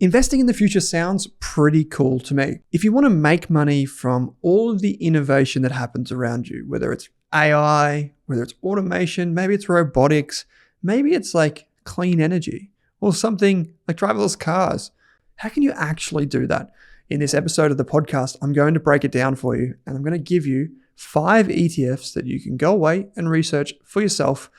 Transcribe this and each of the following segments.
Investing in the future sounds pretty cool to me. If you want to make money from all of the innovation that happens around you, whether it's AI, whether it's automation, maybe it's robotics, maybe it's like clean energy or something like driverless cars, how can you actually do that? In this episode of the podcast, I'm going to break it down for you, and I'm going to give you 5 ETFs that you can go away and research for yourself,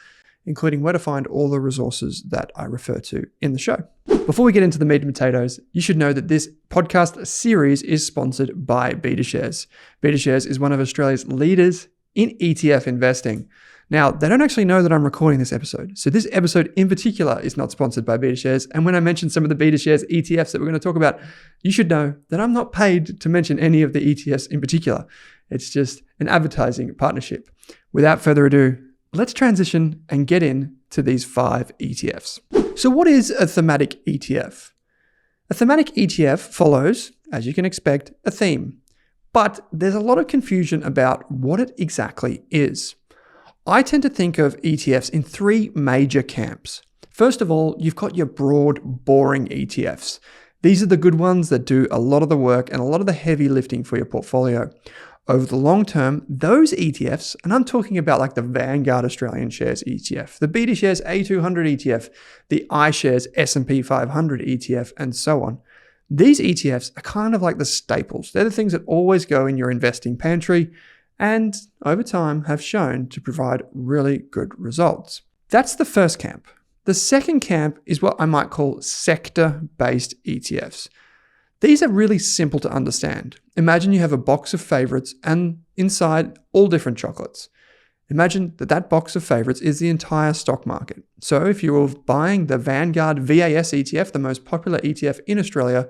including where to find all the resources that I refer to in the show. Before we get into the meat and potatoes, you should know that this podcast series is sponsored by Betashares. Betashares is one of Australia's leaders in ETF investing. Now, they don't actually know that I'm recording this episode. So this episode in particular is not sponsored by Betashares. And when I mention some of the Betashares ETFs that we're going to talk about, you should know that I'm not paid to mention any of the ETFs in particular. It's just an advertising partnership. Without further ado, let's transition and get into these 5 ETFs. So what is a thematic ETF? A thematic ETF follows, as you can expect, a theme. But there's a lot of confusion about what it exactly is. I tend to think of ETFs in 3 major camps. First of all, you've got your broad, boring ETFs. These are the good ones that do a lot of the work and a lot of the heavy lifting for your portfolio. Over the long term, those ETFs, and I'm talking about like the Vanguard Australian Shares ETF, the Betashares A200 ETF, the iShares S&P 500 ETF, and so on. These ETFs are kind of like the staples. They're the things that always go in your investing pantry and over time have shown to provide really good results. That's the first camp. The second camp is what I might call sector-based ETFs. These are really simple to understand. Imagine you have a box of favorites and inside all different chocolates. Imagine that that box of favorites is the entire stock market. So if you were buying the Vanguard VAS ETF, the most popular ETF in Australia,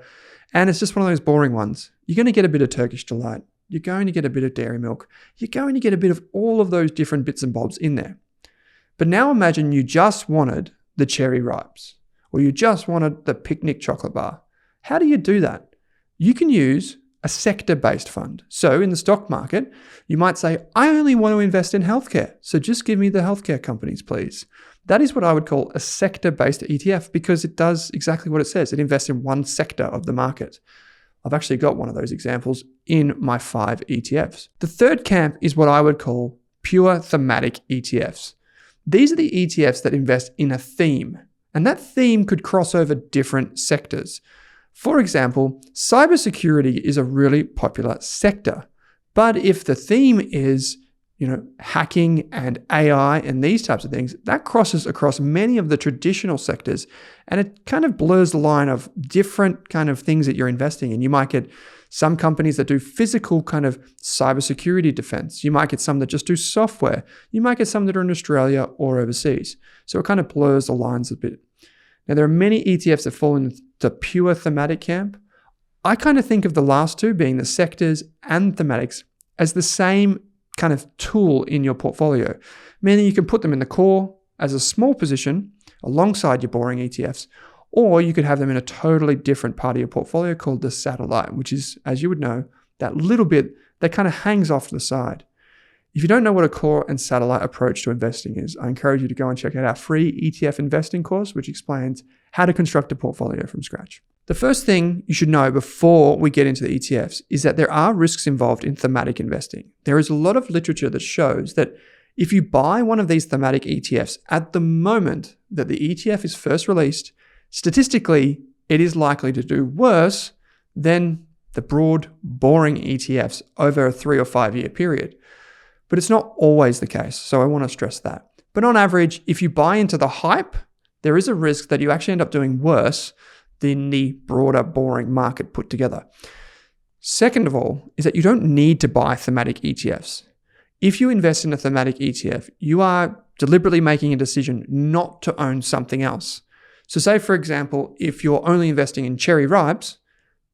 and it's just one of those boring ones, you're going to get a bit of Turkish Delight. You're going to get a bit of Dairy Milk. You're going to get a bit of all of those different bits and bobs in there. But now imagine you just wanted the Cherry Ripes, or you just wanted the Picnic Chocolate Bar. How do you do that? You can use a sector-based fund. So in the stock market, you might say, I only want to invest in healthcare. So just give me the healthcare companies, please. That is what I would call a sector-based ETF because it does exactly what it says. It invests in one sector of the market. I've actually got one of those examples in my 5 ETFs. The third camp is what I would call pure thematic ETFs. These are the ETFs that invest in a theme, and that theme could cross over different sectors. For example, cybersecurity is a really popular sector. But if the theme is, hacking and AI and these types of things, that crosses across many of the traditional sectors, and it kind of blurs the line of different kind of things that you're investing in. You might get some companies that do physical kind of cybersecurity defense. You might get some that just do software. You might get some that are in Australia or overseas. So it kind of blurs the lines a bit. Now, there are many ETFs that fall into the pure thematic camp. I kind of think of the last two, being the sectors and thematics, as the same kind of tool in your portfolio, meaning you can put them in the core as a small position alongside your boring ETFs, or you could have them in a totally different part of your portfolio called the satellite, which is, as you would know, that little bit that kind of hangs off to the side. If you don't know what a core and satellite approach to investing is, I encourage you to go and check out our free ETF investing course, which explains how to construct a portfolio from scratch. The first thing you should know before we get into the ETFs is that there are risks involved in thematic investing. There is a lot of literature that shows that if you buy one of these thematic ETFs at the moment that the ETF is first released, statistically, it is likely to do worse than the broad, boring ETFs over a 3 or 5 year period. But it's not always the case, so I want to stress that. But on average, if you buy into the hype, there is a risk that you actually end up doing worse than the broader, boring market put together. Second of all, is that you don't need to buy thematic ETFs. If you invest in a thematic ETF, you are deliberately making a decision not to own something else. So say, for example, if you're only investing in Cherry Ripes,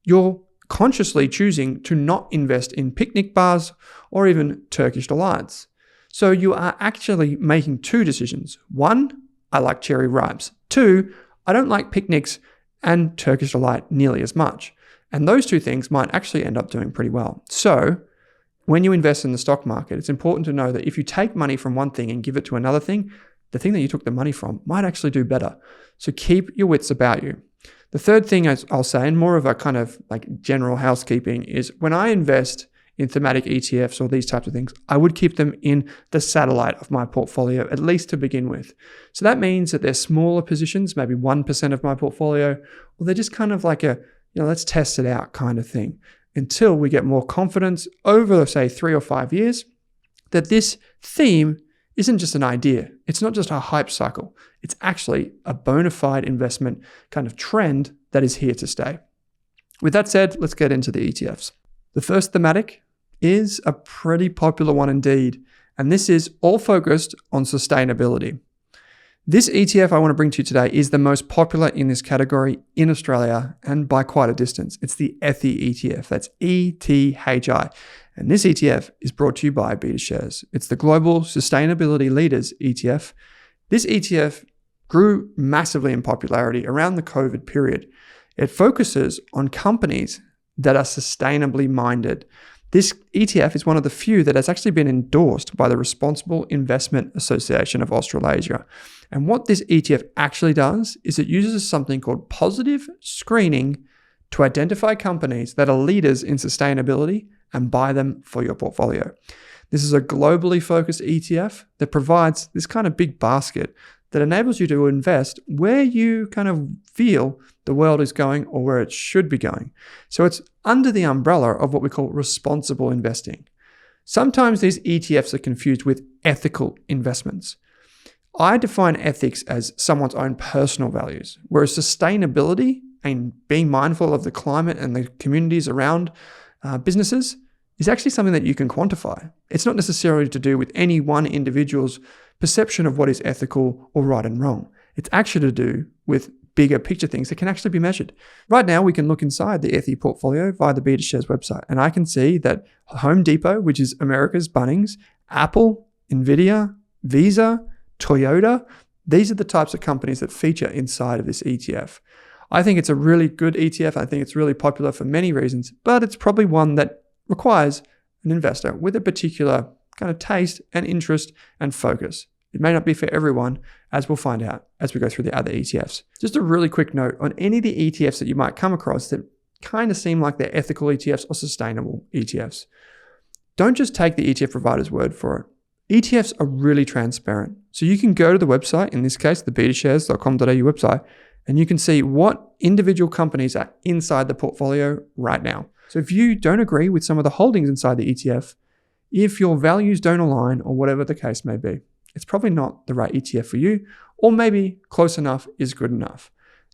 you're consciously choosing to not invest in picnic bars or even Turkish Delights. So you are actually making 2 decisions. 1, I like Cherry Ripes. 2, I don't like picnics and Turkish Delight nearly as much. And those 2 things might actually end up doing pretty well. So when you invest in the stock market, it's important to know that if you take money from one thing and give it to another thing, the thing that you took the money from might actually do better. So keep your wits about you. The third thing I'll say, and more of a kind of like general housekeeping, is when I invest in thematic ETFs or these types of things, I would keep them in the satellite of my portfolio, at least to begin with. So that means that they're smaller positions, maybe 1% of my portfolio, or they're just kind of like a, let's test it out kind of thing, until we get more confidence over, say, 3 or 5 years that this theme isn't just an idea. It's not just a hype cycle. It's actually a bona fide investment kind of trend that is here to stay. With that said, let's get into the ETFs. The first thematic is a pretty popular one indeed, and this is all focused on sustainability. This ETF I want to bring to you today is the most popular in this category in Australia, and by quite a distance. It's the ETHI ETF. That's ETHI. And this ETF is brought to you by Betashares. It's the Global Sustainability Leaders ETF. This ETF grew massively in popularity around the COVID period. It focuses on companies that are sustainably minded. This ETF is one of the few that has actually been endorsed by the Responsible Investment Association of Australasia. And what this ETF actually does is it uses something called positive screening to identify companies that are leaders in sustainability and buy them for your portfolio. This is a globally focused ETF that provides this kind of big basket that enables you to invest where you kind of feel the world is going or where it should be going. So it's under the umbrella of what we call responsible investing. Sometimes these ETFs are confused with ethical investments. I define ethics as someone's own personal values, whereas sustainability and being mindful of the climate and the communities around businesses is actually something that you can quantify. It's not necessarily to do with any one individual's perception of what is ethical or right and wrong. It's actually to do with bigger picture things that can actually be measured. Right now, we can look inside the ETHI portfolio via the Betashares website, and I can see that Home Depot, which is America's Bunnings, Apple, Nvidia, Visa, Toyota, these are the types of companies that feature inside of this ETF. I think it's a really good ETF. I think it's really popular for many reasons, but it's probably one that requires an investor with a particular kind of taste and interest and focus. It may not be for everyone, as we'll find out as we go through the other ETFs. Just a really quick note on any of the ETFs that you might come across that kind of seem like they're ethical ETFs or sustainable ETFs. Don't just take the ETF provider's word for it. ETFs are really transparent. So you can go to the website, in this case, the betashares.com.au website, and you can see what individual companies are inside the portfolio right now. So if you don't agree with some of the holdings inside the ETF, if your values don't align or whatever the case may be, it's probably not the right ETF for you, or maybe close enough is good enough.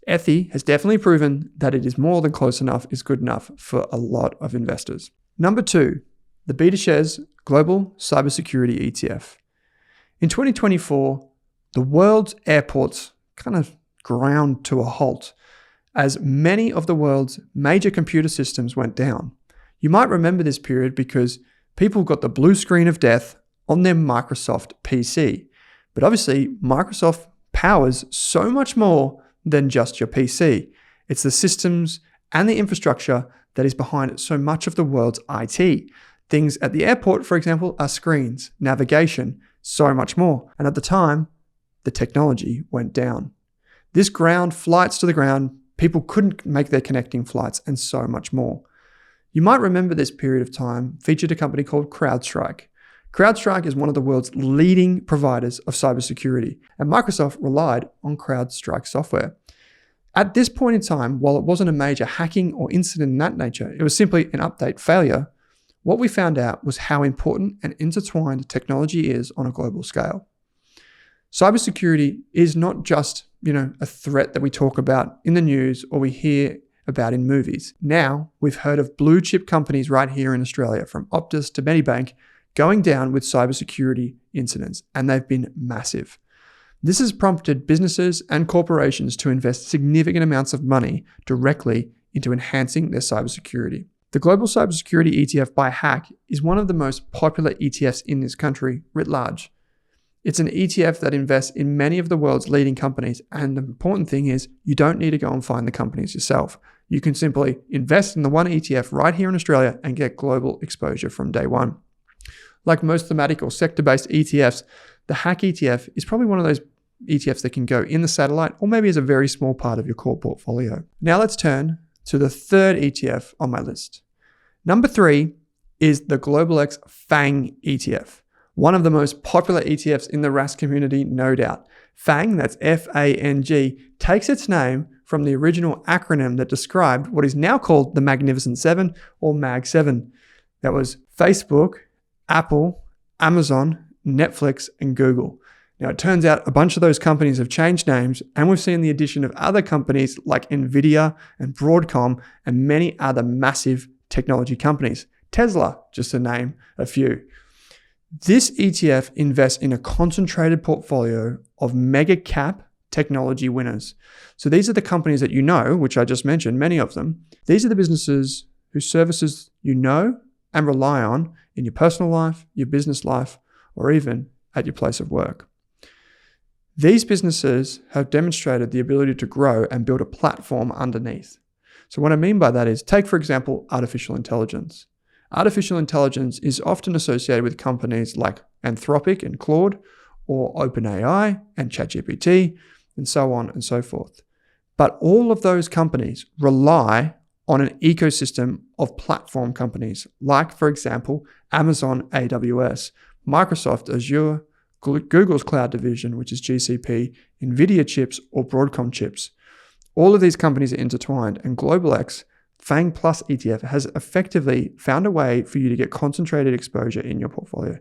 ETHI has definitely proven that it is more than close enough is good enough for a lot of investors. Number 2, the Betashares Global Cybersecurity ETF. In 2024, the world's airports kind of ground to a halt as many of the world's major computer systems went down. You might remember this period because people got the blue screen of death on their Microsoft PC. But obviously, Microsoft powers so much more than just your PC. It's the systems and the infrastructure that is behind so much of the world's IT. Things at the airport, for example, are screens, navigation, so much more. And at the time, the technology went down. This ground flights to the ground. People couldn't make their connecting flights and so much more. You might remember this period of time featured a company called CrowdStrike. CrowdStrike is one of the world's leading providers of cybersecurity, and Microsoft relied on CrowdStrike software. At this point in time, while it wasn't a major hacking or incident in that nature, it was simply an update failure, what we found out was how important and intertwined technology is on a global scale. Cybersecurity is not just, a threat that we talk about in the news or we hear about in movies. Now, we've heard of blue chip companies right here in Australia, from Optus to Medibank, going down with cybersecurity incidents, and they've been massive. This has prompted businesses and corporations to invest significant amounts of money directly into enhancing their cybersecurity. The Global Cybersecurity ETF by Hack is one of the most popular ETFs in this country writ large. It's an ETF that invests in many of the world's leading companies, and the important thing is you don't need to go and find the companies yourself. You can simply invest in the one ETF right here in Australia and get global exposure from day one. Like most thematic or sector-based ETFs, the Hack ETF is probably one of those ETFs that can go in the satellite or maybe as a very small part of your core portfolio. Now let's turn to the third ETF on my list. Number 3 is the Global X FANG ETF, one of the most popular ETFs in the Rask community, no doubt. FANG, that's F-A-N-G, takes its name from the original acronym that described what is now called the Magnificent Seven, or Mag 7. That was Facebook, Apple, Amazon, Netflix, and Google. Now, it turns out a bunch of those companies have changed names, and we've seen the addition of other companies like Nvidia and Broadcom and many other massive technology companies. Tesla, just to name a few. This ETF invests in a concentrated portfolio of mega cap technology winners. So these are the companies that you know, which I just mentioned, many of them. These are the businesses whose services you know and rely on in your personal life, your business life, or even at your place of work. These businesses have demonstrated the ability to grow and build a platform underneath. So what I mean by that is, take for example, artificial intelligence. Artificial intelligence is often associated with companies like Anthropic and Claude, or OpenAI and ChatGPT, and so on and so forth. But all of those companies rely on an ecosystem of platform companies, like, for example, Amazon AWS, Microsoft Azure, Google's cloud division, which is GCP, Nvidia chips, or Broadcom chips. All of these companies are intertwined, and Global X FANG Plus ETF has effectively found a way for you to get concentrated exposure in your portfolio.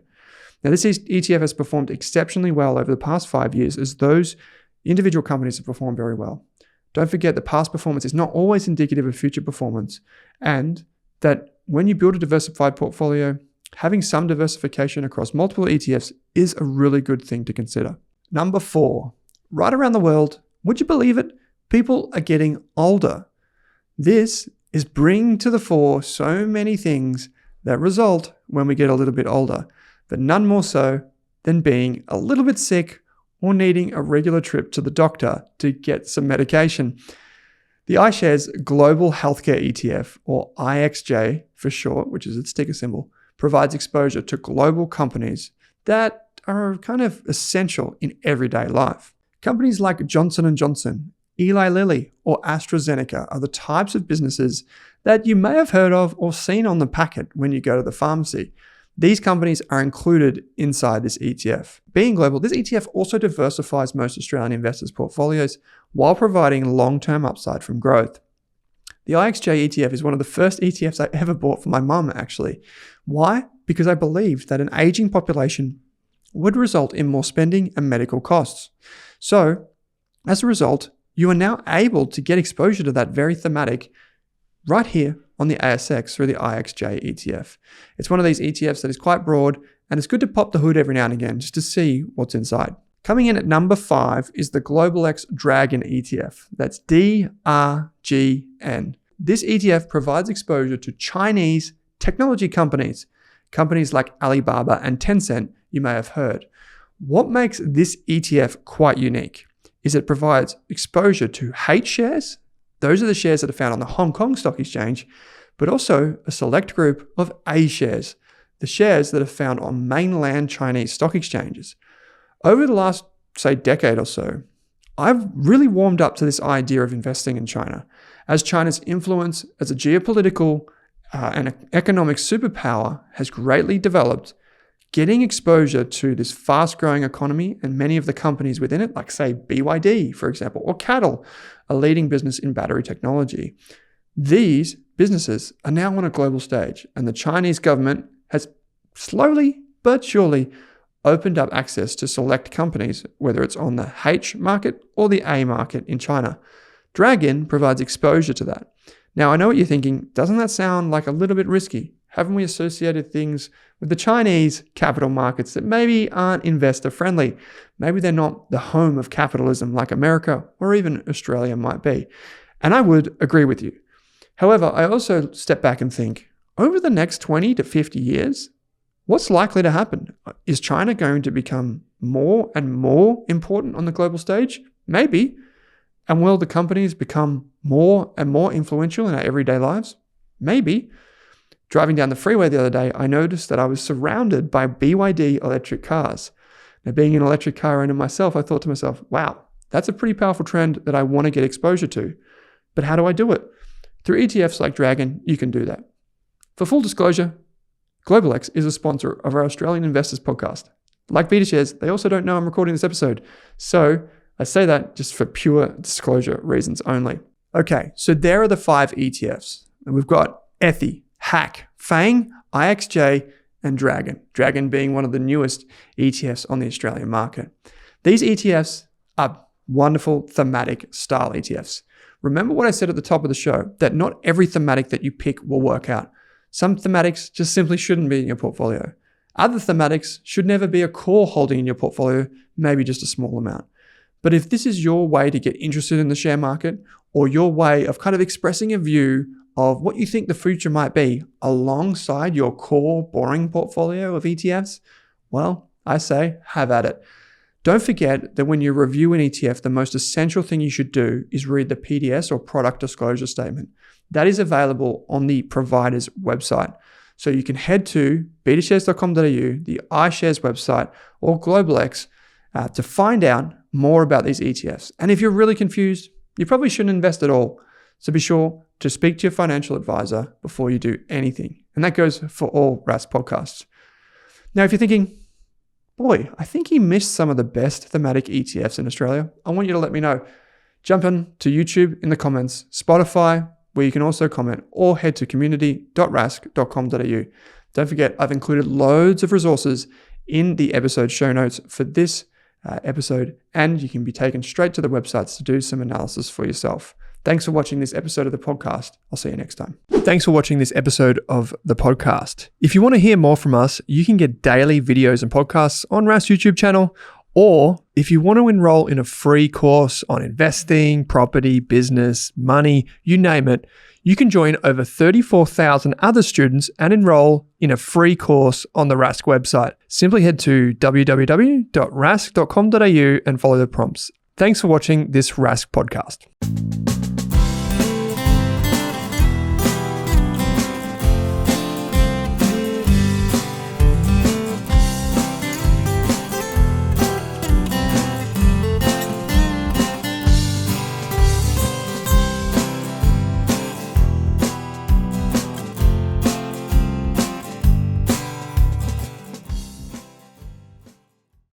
Now, this ETF has performed exceptionally well over the past 5 years, as those individual companies have performed very well. Don't forget that past performance is not always indicative of future performance, and that when you build a diversified portfolio, having some diversification across multiple ETFs is a really good thing to consider. Number 4, right around the world, would you believe it? People are getting older. This is bringing to the fore so many things that result when we get a little bit older, but none more so than being a little bit sick or needing a regular trip to the doctor to get some medication. The iShares Global Healthcare ETF, or IXJ for short, which is its ticker symbol, provides exposure to global companies that are kind of essential in everyday life. Companies like Johnson & Johnson, Eli Lilly, or AstraZeneca are the types of businesses that you may have heard of or seen on the packet when you go to the pharmacy. These companies are included inside this ETF. Being global, this ETF also diversifies most Australian investors' portfolios while providing long-term upside from growth. The IXJ ETF is one of the first ETFs I ever bought for my mum, actually. Why? Because I believed that an aging population would result in more spending and medical costs. So, as a result, you are now able to get exposure to that very thematic right here on the ASX through the IXJ ETF. It's one of these ETFs that is quite broad, and it's good to pop the hood every now and again just to see what's inside. Coming in at number 5 is the Global X DRGN ETF. That's DRGN. This ETF provides exposure to Chinese technology companies, companies like Alibaba and Tencent, you may have heard. What makes this ETF quite unique is it provides exposure to H shares. Those are the shares that are found on the Hong Kong Stock Exchange, but also a select group of A shares, the shares that are found on mainland Chinese stock exchanges. Over the last, say, decade or so, I've really warmed up to this idea of investing in China. As China's influence as a geopolitical and economic superpower has greatly developed, getting exposure to this fast-growing economy and many of the companies within it, like say BYD, for example, or Cattle, a leading business in battery technology. These businesses are now on a global stage, and the Chinese government has slowly but surely opened up access to select companies, whether it's on the H market or the A market in China. DRGN provides exposure to that. Now, I know what you're thinking. Doesn't that sound like a little bit risky? Haven't we associated things with the Chinese capital markets that maybe aren't investor friendly? Maybe they're not the home of capitalism like America or even Australia might be. And I would agree with you. However, I also step back and think, over the next 20 to 50 years, what's likely to happen? Is China going to become more and more important on the global stage? Maybe. And will the companies become more and more influential in our everyday lives? Maybe. Driving down the freeway the other day, I noticed that I was surrounded by BYD electric cars. Now, being an electric car owner myself, I thought to myself, wow, that's a pretty powerful trend that I want to get exposure to. But how do I do it? Through ETFs like DRGN, you can do that. For full disclosure, Global X is a sponsor of our Australian Investors podcast. Like Betashares, they also don't know I'm recording this episode. So I say that just for pure disclosure reasons only. Okay, so there are the 5 ETFs. And we've got ETHI, HAC, FANG, IXJ, and DRGN. DRGN being one of the newest ETFs on the Australian market. These ETFs are wonderful thematic style ETFs. Remember what I said at the top of the show, that not every thematic that you pick will work out. Some thematics just simply shouldn't be in your portfolio. Other thematics should never be a core holding in your portfolio, maybe just a small amount. But if this is your way to get interested in the share market, or your way of kind of expressing a view of what you think the future might be alongside your core boring portfolio of ETFs, well, I say have at it. Don't forget that when you review an ETF, the most essential thing you should do is read the PDS or product disclosure statement. That is available on the provider's website. So you can head to betashares.com.au, the iShares website, or Global X to find out more about these ETFs. And if you're really confused, you probably shouldn't invest at all. So be sure to speak to your financial advisor before you do anything. And that goes for all Rask podcasts. Now, if you're thinking, boy, I think he missed some of the best thematic ETFs in Australia, I want you to let me know. Jump in to YouTube in the comments, Spotify, where you can also comment, or head to community.rask.com.au. Don't forget, I've included loads of resources in the episode show notes for this episode, and you can be taken straight to the websites to do some analysis for yourself. Thanks for watching this episode of the podcast. I'll see you next time. Thanks for watching this episode of the podcast. If you want to hear more from us, you can get daily videos and podcasts on Rask's YouTube channel, or if you want to enroll in a free course on investing, property, business, money, you name it, you can join over 34,000 other students and enroll in a free course on the Rask website. Simply head to www.rask.com.au and follow the prompts. Thanks for watching this Rask podcast.